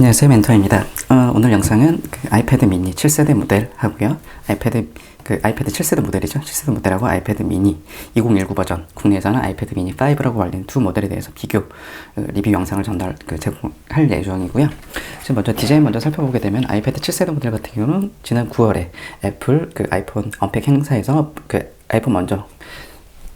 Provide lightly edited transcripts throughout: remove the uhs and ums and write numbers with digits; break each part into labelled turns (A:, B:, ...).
A: 안녕하세요, 멘토입니다. 오늘 영상은 아이패드 미니 7세대 모델 하고요. 아이패드 7세대 모델이죠. 7세대 모델하고 아이패드 미니 2019 버전, 국내에서는 아이패드 미니 5라고 알리는 두 모델에 대해서 비교 리뷰 영상을 제공할 예정이고요. 지금 먼저 디자인 먼저 살펴보게 되면 아이패드 7세대 모델 같은 경우는 지난 9월에 애플 아이폰 언팩 행사에서 아이폰 먼저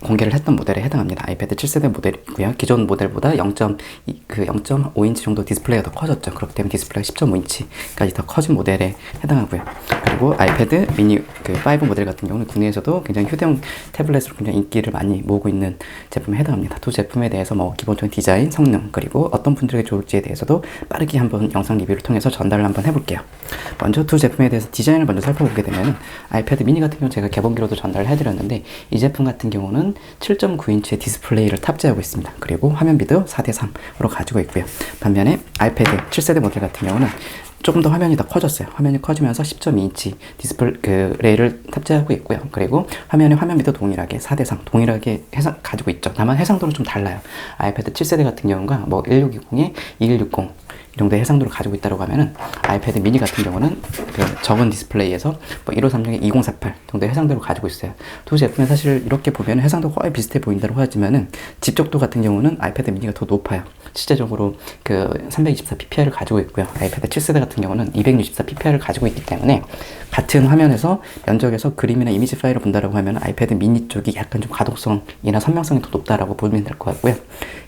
A: 공개를 했던 모델에 해당합니다. 아이패드 7세대 모델이고요. 기존 모델보다 0.5인치 정도 디스플레이가 더 커졌죠. 그렇기 때문에 디스플레이가 10.5인치까지 더 커진 모델에 해당하고요. 그리고 아이패드 미니 5 모델 같은 경우는 국내에서도 굉장히 휴대용 태블릿으로 굉장히 인기를 많이 모으고 있는 제품에 해당합니다. 두 제품에 대해서 기본적인 디자인, 성능, 그리고 어떤 분들에게 좋을지에 대해서도 빠르게 한번 영상 리뷰를 통해서 전달을 한번 해볼게요. 먼저 두 제품에 대해서 디자인을 먼저 살펴보게 되면 아이패드 미니 같은 경우는 제가 개봉기로도 전달을 해드렸는데, 이 제품 같은 경우는 7.9인치의 디스플레이를 탑재하고 있습니다. 그리고 화면 비도 4:3으로 가지고 있고요. 반면에 아이패드 7세대 모델 같은 경우는 조금 더 화면이 더 커졌어요. 화면이 커지면서 10.2인치 디스플레이를 탑재하고 있고요. 그리고 화면 비도 동일하게 4:3 동일하게 가지고 있죠. 다만 해상도는 좀 달라요. 아이패드 7세대 같은 경우가 1620에 2160 이 정도의 해상도를 가지고 있다고 하면은 아이패드 미니 같은 경우는 적은 디스플레이에서 1536에 2048 정도의 해상도를 가지고 있어요. 두 제품은 사실 이렇게 보면 해상도가 거의 비슷해 보인다고 하지만은 집적도 같은 경우는 아이패드 미니가 더 높아요. 실제적으로 324 ppi를 가지고 있고요. 아이패드 7세대 같은 경우는 264 ppi를 가지고 있기 때문에 같은 화면에서 면적에서 그림이나 이미지 파일을 본다라고 하면 아이패드 미니 쪽이 약간 좀 가독성이나 선명성이 더 높다라고 보면 될 것 같고요.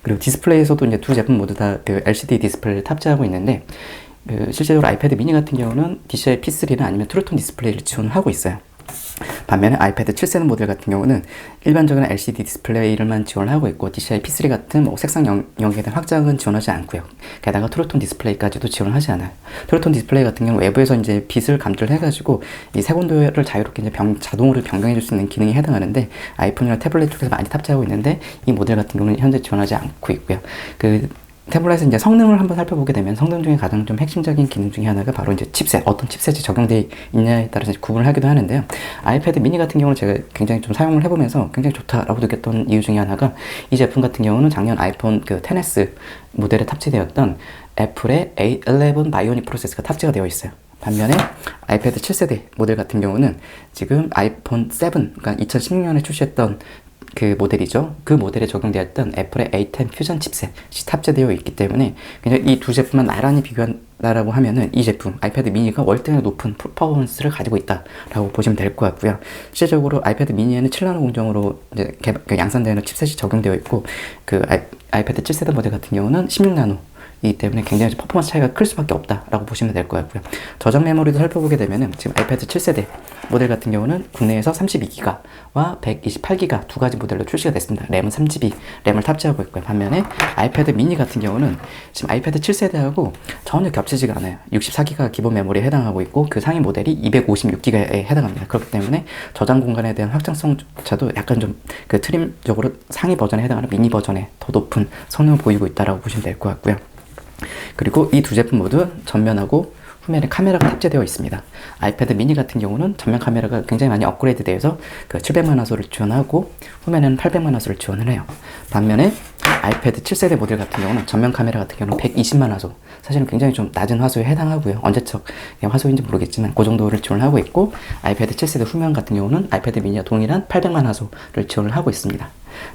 A: 그리고 디스플레이에서도 이제 두 제품 모두 다 LCD 디스플레이를 탑재하고 있는데, 실제적으로 아이패드 미니 같은 경우는 DCI P3나 아니면 트루톤 디스플레이를 지원하고 있어요. 반면에 아이패드 7세대 모델 같은 경우는 일반적인 LCD 디스플레이를만 지원하고 있고, DCI P3 같은 색상 영역에 대한 확장은 지원하지 않고요. 게다가 트루톤 디스플레이까지도 지원하지 않아요. 트루톤 디스플레이 같은 경우는 외부에서 이제 빛을 감지를 해가지고 이 색온도를 자유롭게 이제 자동으로 변경해줄 수 있는 기능이 해당하는데, 아이폰이나 태블릿 쪽에서 많이 탑재하고 있는데 이 모델 같은 경우는 현재 지원하지 않고 있고요. 태블릿의 이제 성능을 한번 살펴보게 되면, 성능 중에 가장 좀 핵심적인 기능 중에 하나가 바로 이제 칩셋, 어떤 칩셋이 적용되어 있냐에 따라서 구분을 하기도 하는데요. 아이패드 미니 같은 경우는 제가 굉장히 좀 사용을 해보면서 굉장히 좋다라고 느꼈던 이유 중에 하나가, 이 제품 같은 경우는 작년 아이폰 XS 모델에 탑재되었던 애플의 A11 바이오닉 프로세서가 탑재가 되어 있어요. 반면에 아이패드 7세대 모델 같은 경우는 지금 아이폰 7, 그러니까 2016년에 출시했던 모델이죠. 그 모델에 적용되었던 애플의 A10 퓨전 칩셋이 탑재되어 있기 때문에 굉장히 이 두 제품만 나란히 비교한다라고 하면은 이 제품 아이패드 미니가 월등히 높은 퍼포먼스를 가지고 있다라고 보시면 될 것 같고요. 실제적으로 아이패드 미니에는 7나노 공정으로 이제 양산되는 칩셋이 적용되어 있고, 아이패드 7세대 모델 같은 경우는 16나노 이기 때문에 굉장히 퍼포먼스 차이가 클 수밖에 없다라고 보시면 될 것 같고요. 저장 메모리도 살펴보게 되면은 지금 아이패드 7세대 모델 같은 경우는 국내에서 32기가와 128기가 두 가지 모델로 출시가 됐습니다. 램은 3GB 램을 탑재하고 있고요. 반면에 아이패드 미니 같은 경우는 지금 아이패드 7세대하고 전혀 겹치지가 않아요. 64기가 기본 메모리에 해당하고 있고, 그 상위 모델이 256기가에 해당합니다. 그렇기 때문에 저장 공간에 대한 확장성조차도 약간 좀 트림적으로 상위 버전에 해당하는 미니 버전에 더 높은 성능을 보이고 있다라고 보시면 될 것 같고요. 그리고 이 두 제품 모두 전면하고 후면에 카메라가 탑재되어 있습니다. 아이패드 미니 같은 경우는 전면 카메라가 굉장히 많이 업그레이드 되어서 700만 화소를 지원하고 후면에는 800만 화소를 지원을 해요. 반면에 아이패드 7세대 모델 같은 경우는 전면 카메라 같은 경우는 120만 화소, 사실은 굉장히 좀 낮은 화소에 해당하고요. 언제적 화소인지 모르겠지만 그 정도를 지원하고 있고, 아이패드 7세대 후면 같은 경우는 아이패드 미니와 동일한 800만 화소를 지원을 하고 있습니다.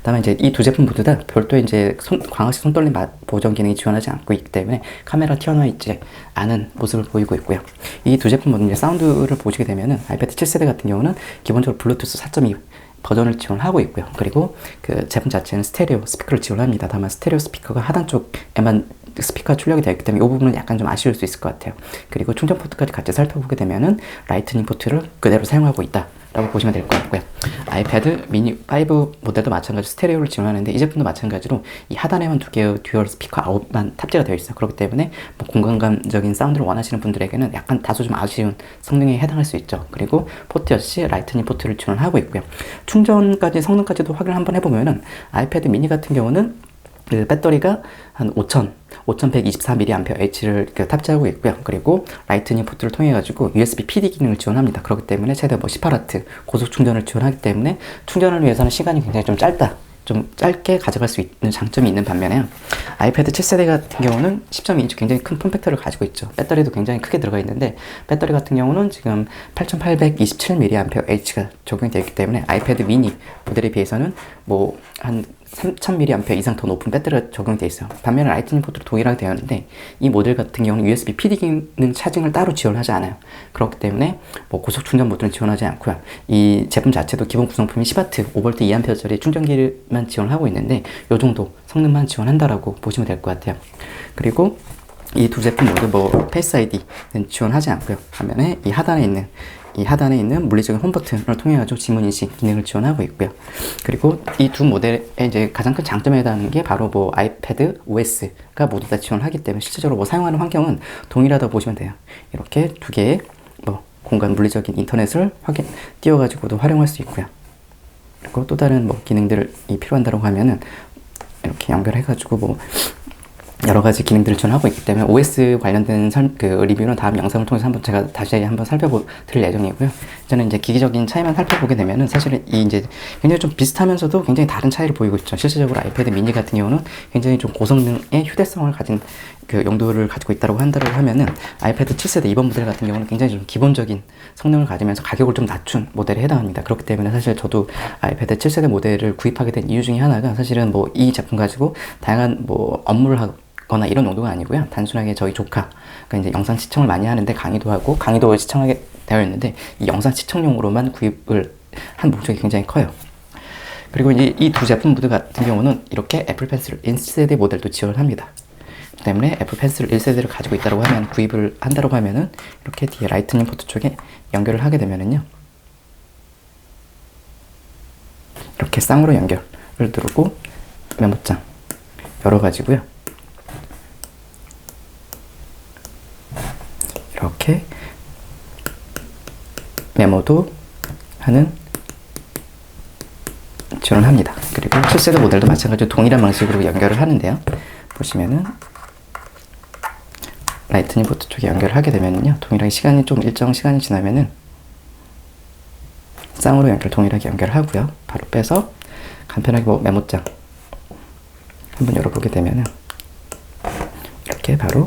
A: 다만 이제 이 두 제품 모두 다 별도의 이제 광학식 손떨림 보정 기능이 지원하지 않고 있기 때문에 카메라 튀어나와 있지 않은 모습을 보이고 있고요. 이 두 제품 모두 이제 사운드를 보시게 되면은 아이패드 7세대 같은 경우는 기본적으로 블루투스 4.2 버전을 지원하고 있고요. 그리고 제품 자체는 스테레오 스피커를 지원합니다. 다만 스테레오 스피커가 하단 쪽에만 스피커 출력이 되어 있기 때문에 이 부분은 약간 좀 아쉬울 수 있을 것 같아요. 그리고 충전 포트까지 같이 살펴보게 되면은 라이트닝 포트를 그대로 사용하고 있다라고 보시면 될 것 같고요. 아이패드 미니 5 모델도 마찬가지로 스테레오를 지원하는데, 이 제품도 마찬가지로 이 하단에만 두 개의 듀얼 스피커 아웃만 탑재가 되어 있어요. 그렇기 때문에 공간감적인 사운드를 원하시는 분들에게는 약간 다소 좀 아쉬운 성능에 해당할 수 있죠. 그리고 포트 역시 라이트닝 포트를 지원하고 있고요. 충전까지 성능까지도 확인을 한번 해보면은 아이패드 미니 같은 경우는 배터리가 한 5124mAh를 탑재하고 있고요. 그리고 라이트닝 포트를 통해 가지고 USB PD 기능을 지원합니다. 그렇기 때문에 최대 18W 고속 충전을 지원하기 때문에 충전을 위해서는 시간이 굉장히 좀 짧다 좀 짧게 가져갈 수 있는 장점이 있는 반면에 아이패드 7세대 같은 경우는 10.2인치 굉장히 큰 폼팩터를 가지고 있죠. 배터리도 굉장히 크게 들어가 있는데 배터리 같은 경우는 지금 8827mAh가 적용이 되어 있기 때문에 아이패드 미니 모델에 비해서는 뭐 한 3000mAh 이상 더 높은 배터리가 적용이 되어 있어요. 반면에 라이트닝 포트로 동일하게 되어 있는데 이 모델 같은 경우는 USB PD 기능 차징을 따로 지원하지 않아요. 그렇기 때문에 뭐 고속 충전 모드는 지원하지 않고요. 이 제품 자체도 기본 구성품이 10W, 5V 2A짜리 충전기만 지원하고 있는데 이 정도 성능만 지원한다라고 보시면 될 것 같아요. 그리고 이 두 제품 모두 뭐 페이스 아이디는 지원하지 않고요. 반면에 이 하단에 있는 물리적인 홈 버튼을 통해 가지고 지문 인식 기능을 지원하고 있고요. 그리고 이 두 모델의 이제 가장 큰 장점에 해당하는 게 바로 뭐 아이패드 OS가 모두 다 지원하기 때문에 실질적으로 뭐 사용하는 환경은 동일하다고 보시면 돼요. 이렇게 두 개의 뭐 공간 물리적인 인터넷을 띄워가지고도 활용할 수 있고요. 그리고 또 다른 뭐 기능들을 필요한다고 하면은 이렇게 연결해가지고 뭐 여러 가지 기능들을 지원하고 있기 때문에 OS 관련된 리뷰는 다음 영상을 통해서 제가 다시 한번 살펴드릴 예정이고요. 저는 이제 기기적인 차이만 살펴보게 되면은 사실은 이 이제 굉장히 좀 비슷하면서도 굉장히 다른 차이를 보이고 있죠. 실질적으로 아이패드 미니 같은 경우는 굉장히 좀 고성능의 휴대성을 가진 그 용도를 가지고 있다고 한다고 하면은 아이패드 7세대 이번 모델 같은 경우는 굉장히 좀 기본적인 성능을 가지면서 가격을 좀 낮춘 모델에 해당합니다. 그렇기 때문에 사실 저도 아이패드 7세대 모델을 구입하게 된 이유 중에 하나가 사실은 뭐 이 제품 가지고 다양한 뭐 업무를 거나 이런 용도가 아니고요. 단순하게 저희 조카, 그러니까 이제 영상 시청을 많이 하는데 강의도 시청하게 되어 있는데 이 영상 시청용으로만 구입을 한 목적이 굉장히 커요. 그리고 이제 이 두 제품 모두 같은 경우는 이렇게 애플 펜슬 1세대 모델도 지원합니다. 때문에 애플 펜슬 1세대를 가지고 있다고 하면 구입을 한다고 하면은 이렇게 뒤에 라이트닝 포트 쪽에 연결을 하게 되면은요. 이렇게 쌍으로 연결을 누르고 메모장 열어가지고요. 이렇게 메모도 하는 지원을 합니다. 그리고 7세대 모델도 마찬가지로 동일한 방식으로 연결을 하는데요. 보시면은 라이트닝 포트 쪽에 연결을 하게 되면요. 동일하게 일정 시간이 지나면은 쌍으로 동일하게 연결을 하고요. 바로 빼서 간편하게 뭐 메모장 한번 열어보게 되면은 이렇게 바로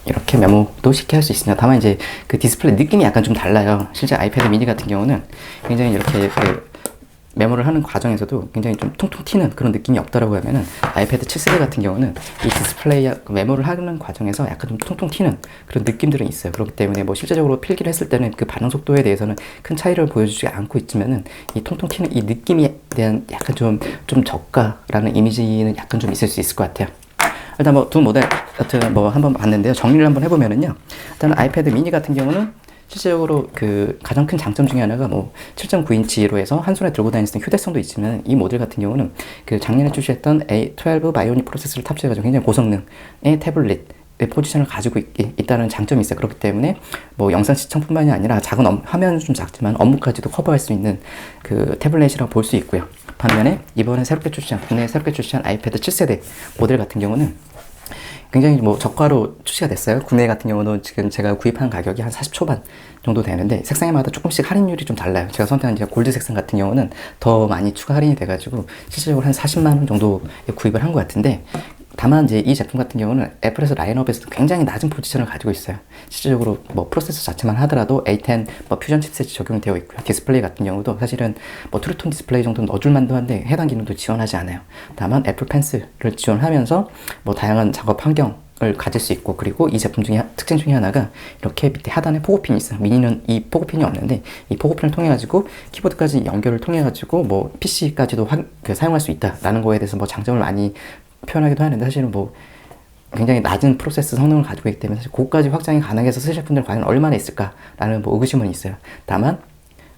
A: 이렇게 메모도 쉽게 할 수 있습니다. 다만 이제 그 디스플레이 느낌이 약간 좀 달라요. 실제 아이패드 미니 같은 경우는 굉장히 이렇게 메모를 하는 과정에서도 굉장히 좀 통통 튀는 그런 느낌이 없다라고 하면은 아이패드 7세대 같은 경우는 이 디스플레이 메모를 하는 과정에서 약간 좀 통통 튀는 그런 느낌들은 있어요. 그렇기 때문에 뭐 실제적으로 필기를 했을 때는 그 반응 속도에 대해서는 큰 차이를 보여주지 않고 있지만은 이 통통 튀는 이 느낌에 대한 약간 좀 저가라는 이미지는 약간 좀 있을 수 있을 것 같아요. 일단 뭐 두 모델 같은 뭐 한번 봤는데요. 정리를 한번 해보면은요. 일단 아이패드 미니 같은 경우는 실질적으로 그 가장 큰 장점 중에 하나가 뭐 7.9인치로 해서 한 손에 들고 다닐 수 있는 휴대성도 있지만 이 모델 같은 경우는 그 작년에 출시했던 A12 바이오닉 프로세서를 탑재해가지고 굉장히 고성능의 태블릿 포지션을 가지고 있다는 장점이 있어요. 그렇기 때문에 뭐 영상 시청뿐만이 아니라 작은 화면은 좀 작지만 업무까지도 커버할 수 있는 그 태블릿이라고 볼 수 있고요. 반면에 이번에 국내에 새롭게 출시한 아이패드 7세대 모델 같은 경우는 굉장히 뭐 저가로 출시가 됐어요. 국내 같은 경우는 지금 제가 구입한 가격이 한 40 초반 정도 되는데 색상마다 조금씩 할인율이 좀 달라요. 제가 선택한 이제 골드 색상 같은 경우는 더 많이 추가 할인이 돼가지고 실질적으로 한 40만 원 정도에 구입을 한 것 같은데 다만 이제 이 제품 같은 경우는 애플에서 라인업에서도 굉장히 낮은 포지션을 가지고 있어요. 실질적으로 뭐 프로세서 자체만 하더라도 A10 뭐 퓨전 칩셋이 적용이 되어 있고요. 디스플레이 같은 경우도 사실은 뭐 트루톤 디스플레이 정도는 넣어줄 만도 한데 해당 기능도 지원하지 않아요. 다만 애플 펜슬을 지원하면서 뭐 다양한 작업 환경을 가질 수 있고 그리고 이 제품 중에 특징 중에 하나가 이렇게 밑에 하단에 포고핀이 있어요. 미니는 이 포고핀이 없는데 이 포고핀을 통해 가지고 키보드까지 연결을 통해 가지고 뭐 PC까지도 사용할 수 있다라는 거에 대해서 뭐 장점을 많이 표현하기도 하는데 사실은 뭐 굉장히 낮은 프로세스 성능을 가지고 있기 때문에 사실 그것까지 확장이 가능해서 쓰실 분들 과연 얼마나 있을까라는 뭐 의구심은 있어요. 다만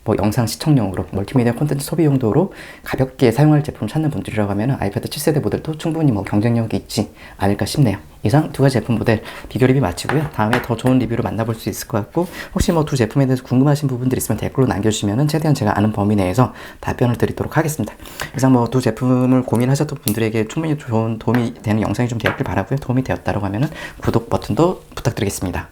A: 뭐 영상 시청용으로 멀티미디어 콘텐츠 소비 용도로 가볍게 사용할 제품을 찾는 분들이라고 하면 아이패드 7세대 모델도 충분히 뭐 경쟁력이 있지 않을까 싶네요. 이상 두 가지 제품 모델 비교 리뷰 마치고요. 다음에 더 좋은 리뷰로 만나볼 수 있을 것 같고 혹시 뭐 두 제품에 대해서 궁금하신 부분들 있으면 댓글로 남겨주시면 최대한 제가 아는 범위 내에서 답변을 드리도록 하겠습니다. 이상 뭐 두 제품을 고민하셨던 분들에게 충분히 좋은 도움이 되는 영상이 좀 되었길 바라고요. 도움이 되었다고 하면 구독 버튼도 부탁드리겠습니다.